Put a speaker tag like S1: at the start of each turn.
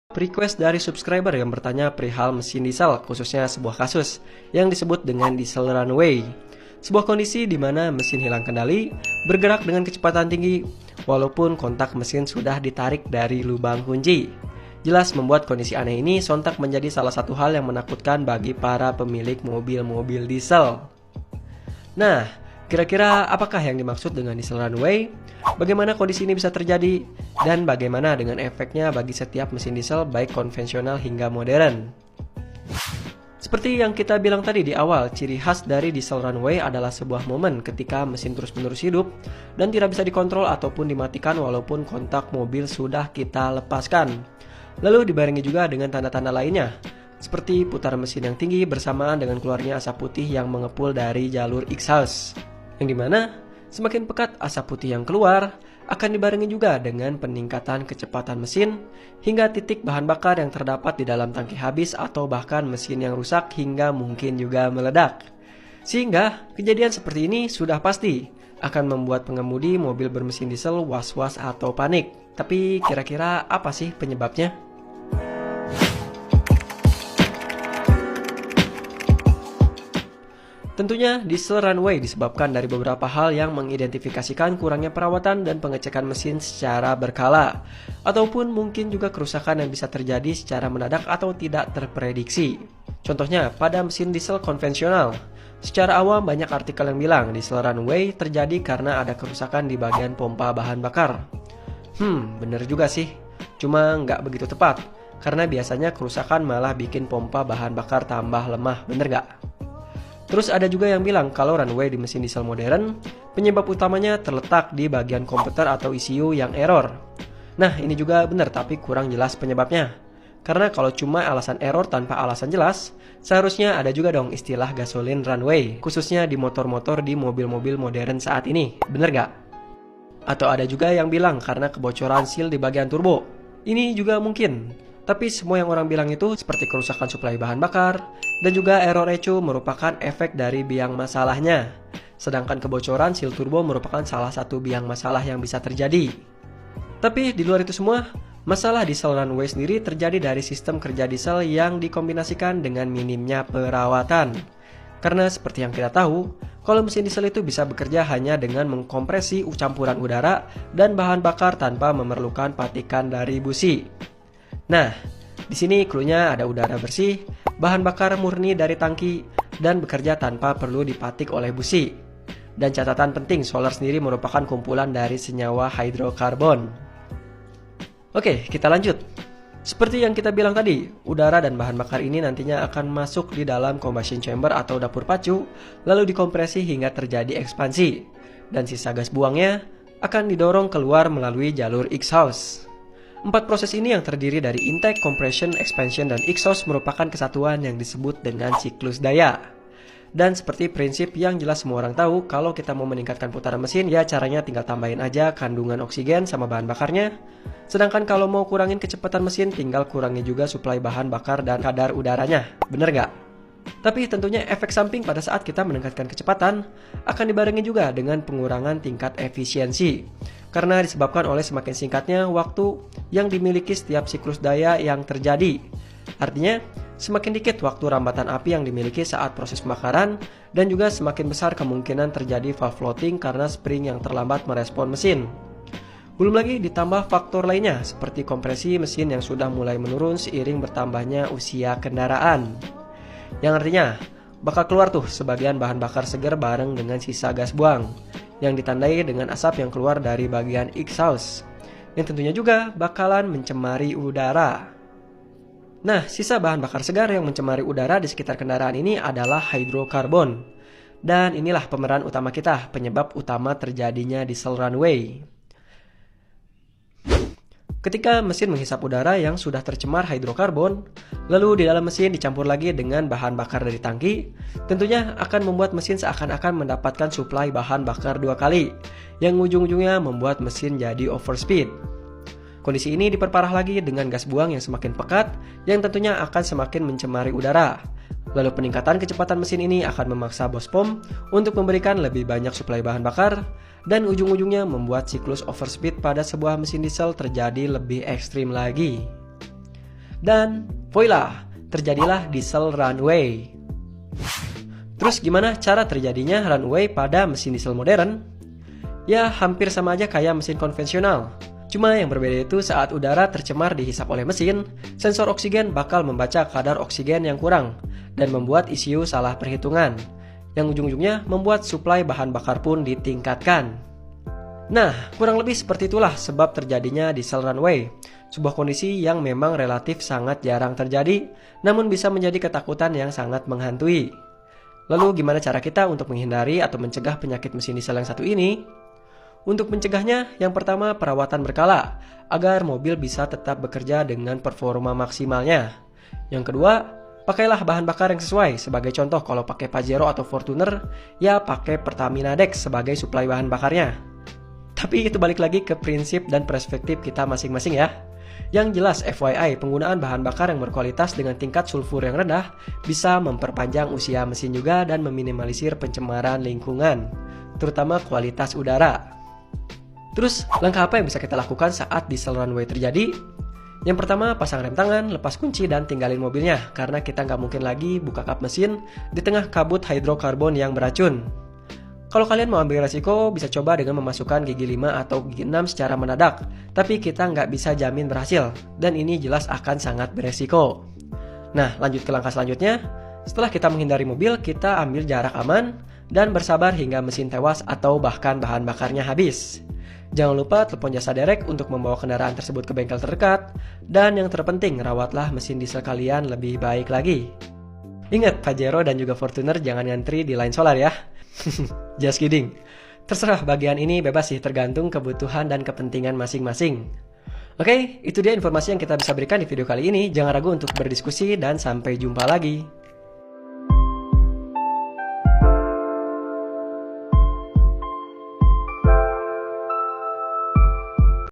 S1: Request dari subscriber yang bertanya perihal mesin diesel, khususnya sebuah kasus yang disebut dengan diesel runaway. Sebuah kondisi di mana mesin hilang kendali, bergerak dengan kecepatan tinggi, walaupun kontak mesin sudah ditarik dari lubang kunci. Jelas membuat kondisi aneh ini sontak menjadi salah satu hal yang menakutkan bagi para pemilik mobil-mobil diesel. Nah, kira-kira apakah yang dimaksud dengan diesel runaway? Bagaimana kondisi ini bisa terjadi? Dan bagaimana dengan efeknya bagi setiap mesin diesel baik konvensional hingga modern? Seperti yang kita bilang tadi di awal, ciri khas dari diesel runaway adalah sebuah momen ketika mesin terus-menerus hidup dan tidak bisa dikontrol ataupun dimatikan walaupun kontak mobil sudah kita lepaskan. Lalu dibarengi juga dengan tanda-tanda lainnya, seperti putaran mesin yang tinggi bersamaan dengan keluarnya asap putih yang mengepul dari jalur exhaust. Yang dimana semakin pekat asap putih yang keluar, akan dibarengi juga dengan peningkatan kecepatan mesin hingga titik bahan bakar yang terdapat di dalam tangki habis atau bahkan mesin yang rusak hingga mungkin juga meledak. Sehingga kejadian seperti ini sudah pasti akan membuat pengemudi mobil bermesin diesel was-was atau panik. Tapi kira-kira apa sih penyebabnya? Tentunya diesel runaway disebabkan dari beberapa hal yang mengidentifikasikan kurangnya perawatan dan pengecekan mesin secara berkala, ataupun mungkin juga kerusakan yang bisa terjadi secara mendadak atau tidak terprediksi. Contohnya pada mesin diesel konvensional. Secara awam banyak artikel yang bilang diesel runaway terjadi karena ada kerusakan di bagian pompa bahan bakar. Bener juga sih, cuma nggak begitu tepat, karena biasanya kerusakan malah bikin pompa bahan bakar tambah lemah, bener nggak? Terus ada juga yang bilang kalau runaway di mesin diesel modern, penyebab utamanya terletak di bagian komputer atau ECU yang error. Nah, ini juga benar tapi kurang jelas penyebabnya. Karena kalau cuma alasan error tanpa alasan jelas, seharusnya ada juga dong istilah gasoline runaway, khususnya di motor-motor di mobil-mobil modern saat ini. Bener gak? Atau ada juga yang bilang karena kebocoran seal di bagian turbo. Ini juga mungkin. Tapi semua yang orang bilang itu seperti kerusakan suplai bahan bakar dan juga error ECU merupakan efek dari biang masalahnya. Sedangkan kebocoran seal turbo merupakan salah satu biang masalah yang bisa terjadi. Tapi di luar itu semua, masalah diesel runaway sendiri terjadi dari sistem kerja diesel yang dikombinasikan dengan minimnya perawatan. Karena seperti yang kita tahu, kalau mesin diesel itu bisa bekerja hanya dengan mengkompresi campuran udara dan bahan bakar tanpa memerlukan patikan dari busi. Nah, di sini cluenya ada udara bersih, bahan bakar murni dari tangki, dan bekerja tanpa perlu dipatik oleh busi. Dan catatan penting, solar sendiri merupakan kumpulan dari senyawa hidrokarbon. Oke, kita lanjut. Seperti yang kita bilang tadi, udara dan bahan bakar ini nantinya akan masuk di dalam combustion chamber atau dapur pacu, lalu dikompresi hingga terjadi ekspansi. Dan sisa gas buangnya akan didorong keluar melalui jalur exhaust. 4 proses ini yang terdiri dari intake, compression, expansion, dan exhaust merupakan kesatuan yang disebut dengan siklus daya. Dan seperti prinsip yang jelas semua orang tahu, kalau kita mau meningkatkan putaran mesin, ya caranya tinggal tambahin aja kandungan oksigen sama bahan bakarnya. Sedangkan kalau mau kurangin kecepatan mesin, tinggal kurangi juga suplai bahan bakar dan kadar udaranya. Bener nggak? Tapi tentunya efek samping pada saat kita meningkatkan kecepatan akan dibarengi juga dengan pengurangan tingkat efisiensi. Karena disebabkan oleh semakin singkatnya waktu yang dimiliki setiap siklus daya yang terjadi. Artinya, semakin dikit waktu rambatan api yang dimiliki saat proses pembakaran dan juga semakin besar kemungkinan terjadi valve floating karena spring yang terlambat merespon mesin. Belum lagi ditambah faktor lainnya seperti kompresi mesin yang sudah mulai menurun seiring bertambahnya usia kendaraan. Yang artinya, bakal keluar tuh sebagian bahan bakar segar bareng dengan sisa gas buang yang ditandai dengan asap yang keluar dari bagian exhaust, yang tentunya juga bakalan mencemari udara. Nah, sisa bahan bakar segar yang mencemari udara di sekitar kendaraan ini adalah hidrokarbon. Dan inilah pemeran utama kita, penyebab utama terjadinya diesel runaway. Ketika mesin menghisap udara yang sudah tercemar hidrokarbon, lalu di dalam mesin dicampur lagi dengan bahan bakar dari tangki, tentunya akan membuat mesin seakan-akan mendapatkan suplai bahan bakar 2 kali, yang ujung-ujungnya membuat mesin jadi overspeed. Kondisi ini diperparah lagi dengan gas buang yang semakin pekat, yang tentunya akan semakin mencemari udara. Lalu peningkatan kecepatan mesin ini akan memaksa bos pom untuk memberikan lebih banyak suplai bahan bakar, dan ujung-ujungnya membuat siklus overspeed pada sebuah mesin diesel terjadi lebih ekstrim lagi. Dan voila, terjadilah diesel runaway. Terus gimana cara terjadinya runaway pada mesin diesel modern? Ya hampir sama aja kayak mesin konvensional. Cuma yang berbeda itu saat udara tercemar dihisap oleh mesin, sensor oksigen bakal membaca kadar oksigen yang kurang dan membuat ECU salah perhitungan, yang ujung-ujungnya membuat suplai bahan bakar pun ditingkatkan. Nah, kurang lebih seperti itulah sebab terjadinya diesel runaway, sebuah kondisi yang memang relatif sangat jarang terjadi, namun bisa menjadi ketakutan yang sangat menghantui. Lalu gimana cara kita untuk menghindari atau mencegah penyakit mesin diesel yang satu ini? Untuk mencegahnya, yang pertama perawatan berkala, agar mobil bisa tetap bekerja dengan performa maksimalnya. Yang kedua, pakailah bahan bakar yang sesuai. Sebagai contoh, kalau pakai Pajero atau Fortuner, ya pakai Pertamina Dex sebagai suplai bahan bakarnya. Tapi itu balik lagi ke prinsip dan perspektif kita masing-masing ya. Yang jelas FYI, penggunaan bahan bakar yang berkualitas dengan tingkat sulfur yang rendah bisa memperpanjang usia mesin juga dan meminimalisir pencemaran lingkungan, terutama kualitas udara. Terus, langkah apa yang bisa kita lakukan saat diesel runaway terjadi? Yang pertama, pasang rem tangan, lepas kunci, dan tinggalin mobilnya, karena kita nggak mungkin lagi buka kap mesin di tengah kabut hidrokarbon yang beracun. Kalau kalian mau ambil resiko, bisa coba dengan memasukkan gigi 5 atau gigi 6 secara mendadak, tapi kita nggak bisa jamin berhasil, dan ini jelas akan sangat beresiko. Nah, lanjut ke langkah selanjutnya. Setelah kita menghindari mobil, kita ambil jarak aman, dan bersabar hingga mesin tewas atau bahkan bahan bakarnya habis. Jangan lupa telepon jasa derek untuk membawa kendaraan tersebut ke bengkel terdekat, dan yang terpenting, rawatlah mesin diesel kalian lebih baik lagi. Ingat, Pajero dan juga Fortuner jangan ngantri di line solar ya. Just kidding. Terserah, bagian ini bebas sih, tergantung kebutuhan dan kepentingan masing-masing. Oke, itu dia informasi yang kita bisa berikan di video kali ini. Jangan ragu untuk berdiskusi dan sampai jumpa lagi.